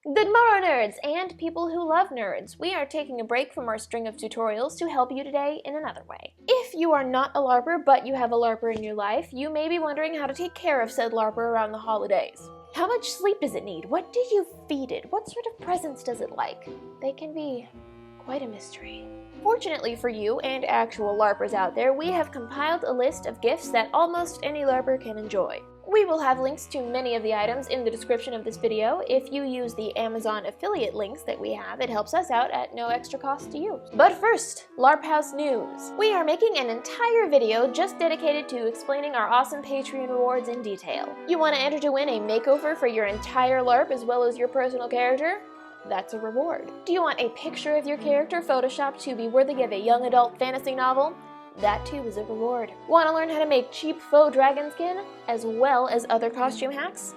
Good morrow, nerds, and people who love nerds. We are taking a break from our string of tutorials to help you today in another way. If you are not a Larper, but you have a Larper in your life, you may be wondering how to take care of said Larper around the holidays. How much sleep does it need? What do you feed it? What sort of presents does it like? They can be quite a mystery. Fortunately for you and actual Larpers out there, we have compiled a list of gifts that almost any Larper can enjoy. We will have links to many of the items in the description of this video. If you use the Amazon affiliate links that we have, it helps us out at no extra cost to you. But first, Larp House news. We are making an entire video just dedicated to explaining our awesome Patreon rewards in detail. You want to enter to win a makeover for your entire Larp as well as your personal character? That's a reward. Do you want a picture of your character photoshopped to be worthy of a young adult fantasy novel? That too is a reward. Want to learn how to make cheap faux dragon skin, as well as other costume hacks?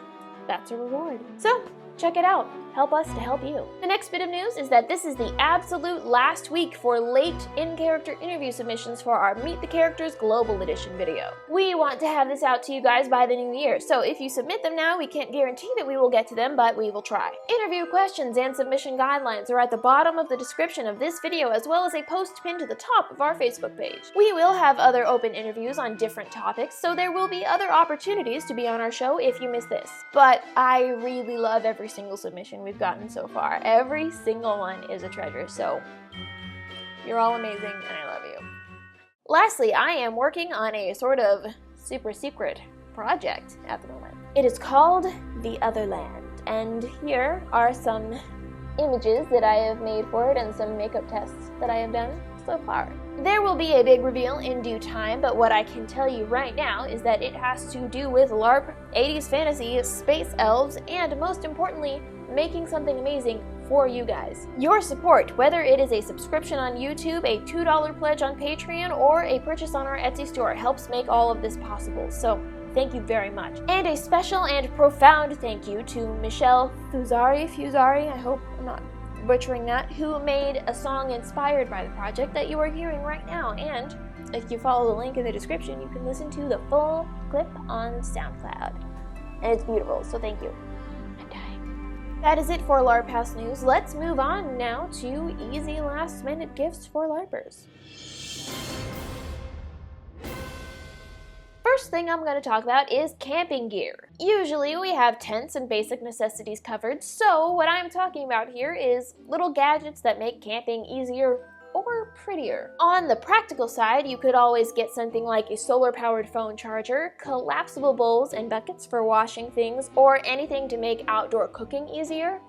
That's a reward. So, check it out. Help us to help you. The next bit of news is that this is the absolute last week for late in-character interview submissions for our Meet the Characters Global Edition video. We want to have this out to you guys by the new year, so if you submit them now, we can't guarantee that we will get to them, but we will try. Interview questions and submission guidelines are at the bottom of the description of this video, as well as a post pinned to the top of our Facebook page. We will have other open interviews on different topics, so there will be other opportunities to be on our show if you miss this. But I really love every single submission we've gotten so far. Every single one is a treasure, so you're all amazing and I love you. Lastly, I am working on a sort of super secret project at the moment. It is called The Other Land, and here are some images that I have made for it and some makeup tests that I have done so far. There will be a big reveal in due time, but what I can tell you right now is that it has to do with LARP, 80s fantasy, space elves, and most importantly, making something amazing for you guys. Your support, whether it is a subscription on YouTube, a $2 pledge on Patreon, or a purchase on our Etsy store, helps make all of this possible. So thank you very much. And a special and profound thank you to Michelle Fusari, I hope I'm not butchering that, who made a song inspired by the project that you are hearing right now. And if you follow the link in the description, you can listen to the full clip on SoundCloud. And it's beautiful, so thank you. I'm dying. That is it for Larp House news. Let's move on now to easy last-minute gifts for Larpers. First thing I'm going to talk about is camping gear. Usually we have tents and basic necessities covered, so what I'm talking about here is little gadgets that make camping easier or prettier. On the practical side, you could always get something like a solar-powered phone charger, collapsible bowls and buckets for washing things, or anything to make outdoor cooking easier,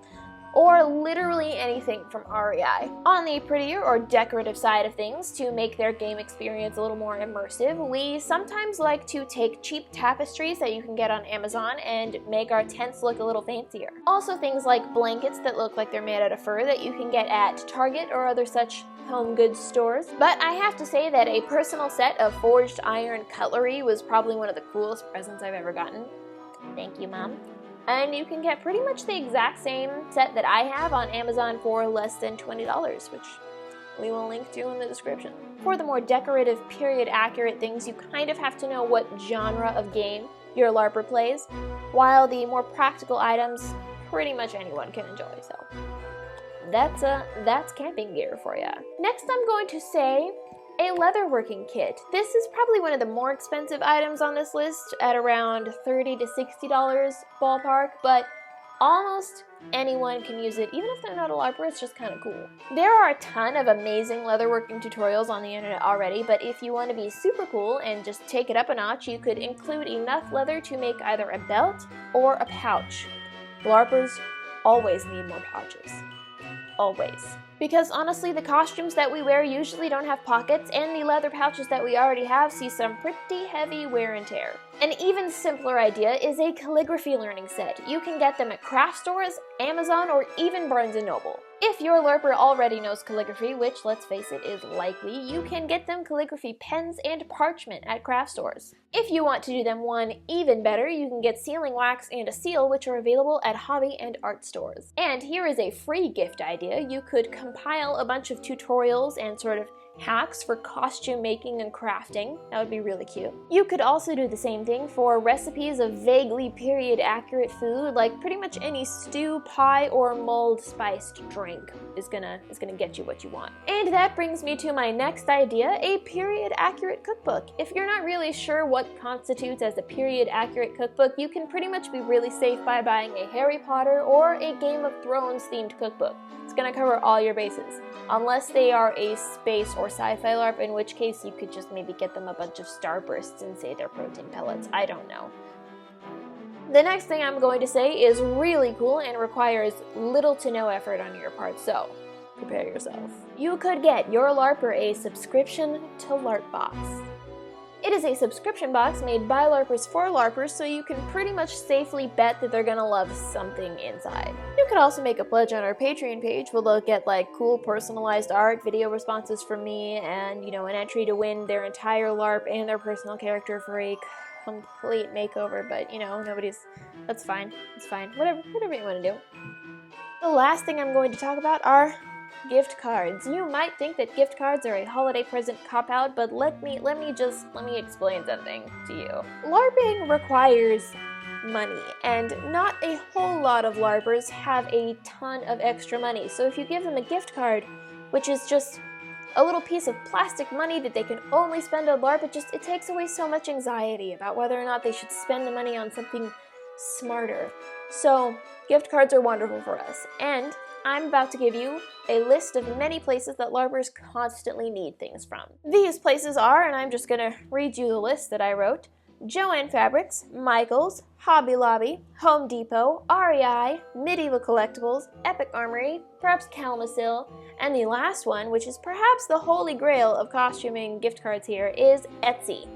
or literally anything from REI. On the prettier or decorative side of things, to make their game experience a little more immersive, we sometimes like to take cheap tapestries that you can get on Amazon and make our tents look a little fancier. Also things like blankets that look like they're made out of fur that you can get at Target or other such home goods stores. But I have to say that a personal set of forged iron cutlery was probably one of the coolest presents I've ever gotten. Thank you, Mom. And you can get pretty much the exact same set that I have on Amazon for less than $20, which we will link to in the description. For the more decorative, period-accurate things, you kind of have to know what genre of game your Larper plays, while the more practical items, pretty much anyone can enjoy, so that's camping gear for ya. Next I'm going to say a leatherworking kit. This is probably one of the more expensive items on this list at around $30 to $60 ballpark, but almost anyone can use it. Even if they're not a Larper, it's just kind of cool. There are a ton of amazing leatherworking tutorials on the internet already, but if you want to be super cool and just take it up a notch, you could include enough leather to make either a belt or a pouch. Larpers always need more pouches. Always. Because honestly, the costumes that we wear usually don't have pockets, and the leather pouches that we already have see some pretty heavy wear and tear. An even simpler idea is a calligraphy learning set. You can get them at craft stores, Amazon, or even Barnes & Noble. If your Larper already knows calligraphy, which, let's face it, is likely, you can get them calligraphy pens and parchment at craft stores. If you want to do them one even better, you can get sealing wax and a seal, which are available at hobby and art stores. And here is a free gift idea. You could compile a bunch of tutorials and sort of hacks for costume making and crafting. That would be really cute. You could also do the same thing for recipes of vaguely period accurate food, like pretty much any stew, pie, or mulled spiced drink is gonna get you what you want. And that brings me to my next idea, a period accurate cookbook. If you're not really sure what constitutes as a period accurate cookbook, you can pretty much be really safe by buying a Harry Potter or a Game of Thrones themed cookbook. It's gonna cover all your bases. Unless they are a space or sci-fi LARP, in which case you could just maybe get them a bunch of starbursts and say they're protein pellets. I don't know. The next thing I'm going to say is really cool and requires little to no effort on your part, so prepare yourself. You could get your LARPer a subscription to Larp Box. It is a subscription box made by Larpers for Larpers, so you can pretty much safely bet that they're gonna love something inside. You could also make a pledge on our Patreon page where they'll get like cool personalized art, video responses from me, and an entry to win their entire LARP and their personal character for a complete makeover, but that's fine. It's fine. Whatever you want to do. The last thing I'm going to talk about are gift cards. You might think that gift cards are a holiday present cop-out, but let me explain something to you. LARPing requires money, and not a whole lot of LARPers have a ton of extra money. So if you give them a gift card, which is just a little piece of plastic money that they can only spend on LARP, it takes away so much anxiety about whether or not they should spend the money on something smarter. So gift cards are wonderful for us, and I'm about to give you a list of many places that LARPers constantly need things from. These places are, and I'm just gonna read you the list that I wrote: JoAnne Fabrics, Michaels, Hobby Lobby, Home Depot, REI, Medieval Collectibles, Epic Armory, perhaps Kalamazoo, and the last one, which is perhaps the holy grail of costuming gift cards here, is Etsy.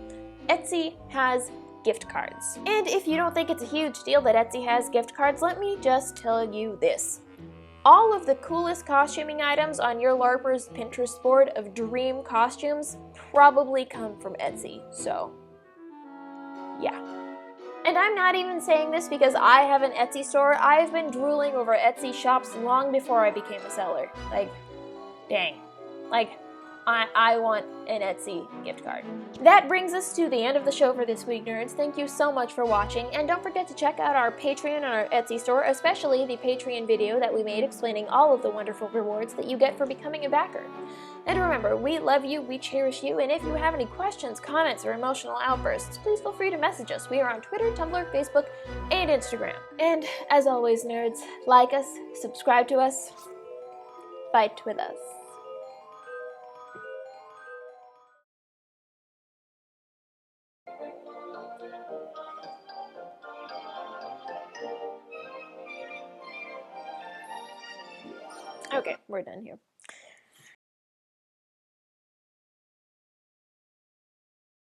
Etsy has gift cards. And if you don't think it's a huge deal that Etsy has gift cards, let me just tell you this. All of the coolest costuming items on your LARPer's Pinterest board of dream costumes probably come from Etsy, so yeah. And I'm not even saying this because I have an Etsy store. I've been drooling over Etsy shops long before I became a seller. Dang. I want an Etsy gift card. That brings us to the end of the show for this week, nerds. Thank you so much for watching, and don't forget to check out our Patreon and our Etsy store, especially the Patreon video that we made explaining all of the wonderful rewards that you get for becoming a backer. And remember, we love you, we cherish you, and if you have any questions, comments, or emotional outbursts, please feel free to message us. We are on Twitter, Tumblr, Facebook, and Instagram. And as always, nerds, like us, subscribe to us, fight with us. Okay, we're done here.